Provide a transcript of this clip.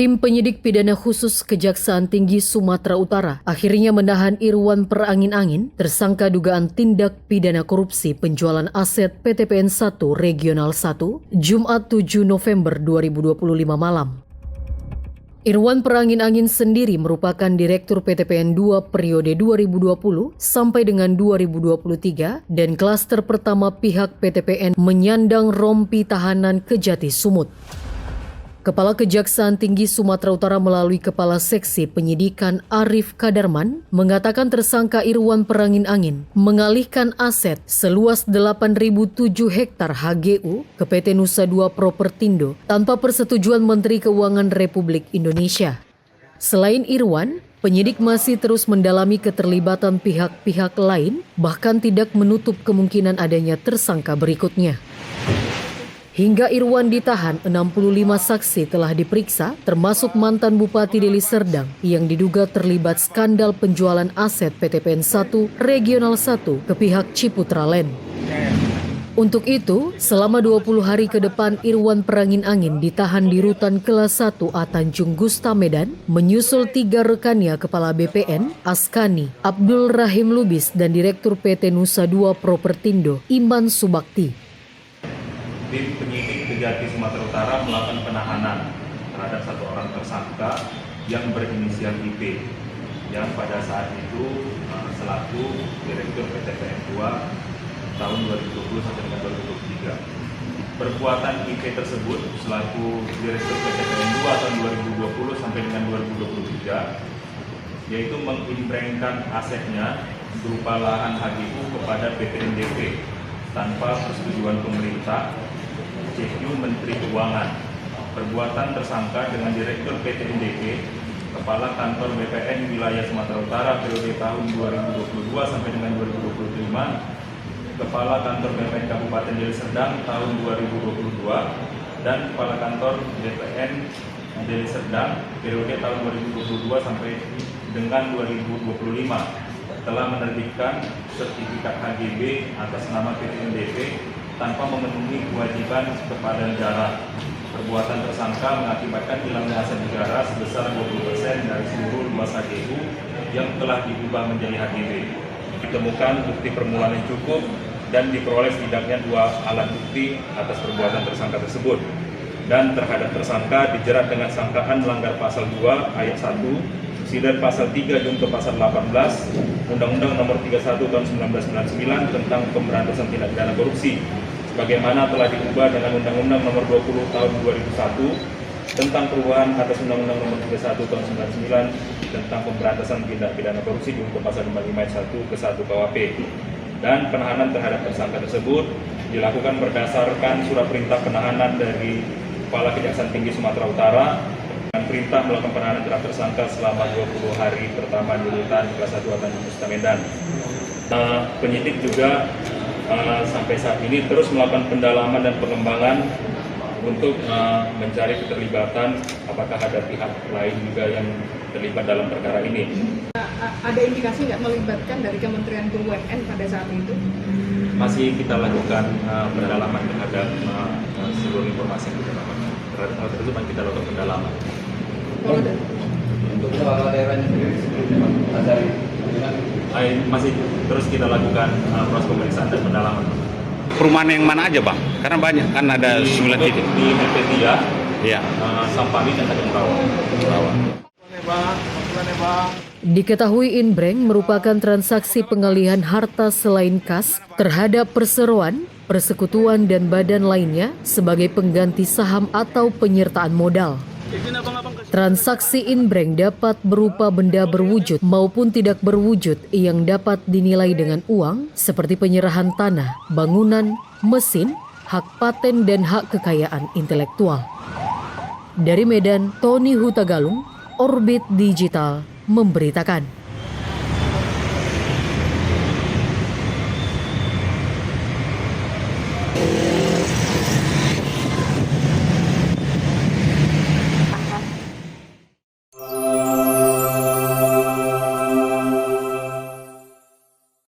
Tim penyidik pidana khusus Kejaksaan Tinggi Sumatera Utara akhirnya menahan Irwan Perangin-Angin, tersangka dugaan tindak pidana korupsi penjualan aset PTPN 1 Regional 1, Jumat 7 November 2025 malam. Irwan Perangin-Angin sendiri merupakan Direktur PTPN 2 periode 2020 sampai dengan 2023 dan klaster pertama pihak PTPN menyandang rompi tahanan Kejati Sumut. Kepala Kejaksaan Tinggi Sumatera Utara melalui Kepala Seksi Penyidikan Arif Kadarman mengatakan tersangka Irwan Perangin-Angin mengalihkan aset seluas 8.007 hektar HGU ke PT Nusa Dua Propertindo tanpa persetujuan Menteri Keuangan Republik Indonesia. Selain Irwan, penyidik masih terus mendalami keterlibatan pihak-pihak lain, bahkan tidak menutup kemungkinan adanya tersangka berikutnya. Hingga Irwan ditahan, 65 saksi telah diperiksa, termasuk mantan Bupati Deli Serdang yang diduga terlibat skandal penjualan aset PTPN 1 Regional 1 ke pihak Ciputra Land. Untuk itu, selama 20 hari ke depan Irwan Perangin-Angin ditahan di Rutan Kelas 1 A Tanjung Gusta Medan, menyusul 3 rekannya Kepala BPN, Askani, Abdul Rahim Lubis dan Direktur PT Nusa Dua Propertindo, Iman Subakti. Tim penyidik Kejati Sumatera Utara melakukan penahanan terhadap satu orang tersangka yang berinisial IP yang pada saat itu selaku Direktur PTPN 2 tahun 2020 sampai dengan 2023. Perbuatan IP tersebut selaku Direktur PTPN 2 tahun 2020 sampai dengan 2023 yaitu mengimbrengkan asetnya berupa lahan HGU kepada PT NDP tanpa persetujuan pemerintah, CQ Menteri Keuangan. Perbuatan tersangka dengan Direktur PT NDP, Kepala Kantor BPN Wilayah Sumatera Utara periode tahun 2022 sampai dengan 2025, Kepala Kantor BPN Kabupaten Deli Serdang tahun 2022, dan Kepala Kantor BPN Deli Serdang periode tahun 2022 sampai dengan 2025 telah menerbitkan sertifikat HGB atas nama PT NDP tanpa memenuhi kewajiban kepada negara. Perbuatan tersangka mengakibatkan hilangnya aset negara sebesar 20% dari seluruh luas HGU yang telah diubah menjadi HGB. Ditemukan bukti permulaan yang cukup dan diperoleh setidaknya 2 alat bukti atas perbuatan tersangka tersebut. Dan terhadap tersangka dijerat dengan sangkaan melanggar pasal 2 ayat 1 subsidiar pasal 3 junto pasal 18 Undang-Undang Nomor 31 Tahun 1999 tentang pemberantasan tindak pidana korupsi, sebagaimana telah diubah dengan Undang-Undang Nomor 20 Tahun 2001 tentang perubahan atas Undang-Undang Nomor 31 Tahun 1999 tentang pemberantasan tindak pidana korupsi junto pasal 55 ayat 1 ke 1 KUHP. Dan penahanan terhadap tersangka tersebut dilakukan berdasarkan surat perintah penahanan dari Kepala Kejaksaan Tinggi Sumatera Utara dengan perintah melakukan penahanan terhadap tersangka selama 20 hari pertama di Rutan Kelas 1 A Tanjung Gusta Medan. Penyidik juga sampai saat ini terus melakukan pendalaman dan pengembangan untuk mencari keterlibatan apakah ada pihak lain juga yang terlibat dalam perkara ini. Ada indikasi nggak melibatkan dari Kementerian BUMN pada saat itu? Masih kita lakukan pendalaman terhadap seluruh informasi yang kita dapatkan. Terhadap hal tersebut kita lakukan pendalaman. Untuk kepala daerahnya sendiri sebelumnya Azari masih terus kita lakukan proses pemeriksaan dan pendalaman. Perumahan yang mana aja Bang? Karena banyak kan ada 9 titik. Di MP3, ya. Sampari dan Tanjung Rawa. Diketahui inbreng merupakan transaksi pengalihan harta selain kas terhadap perseroan, persekutuan dan badan lainnya sebagai pengganti saham atau penyertaan modal. Transaksi inbreng dapat berupa benda berwujud maupun tidak berwujud yang dapat dinilai dengan uang seperti penyerahan tanah, bangunan, mesin, hak paten dan hak kekayaan intelektual. Dari Medan, Tony Hutagalung, Orbit Digital memberitakan.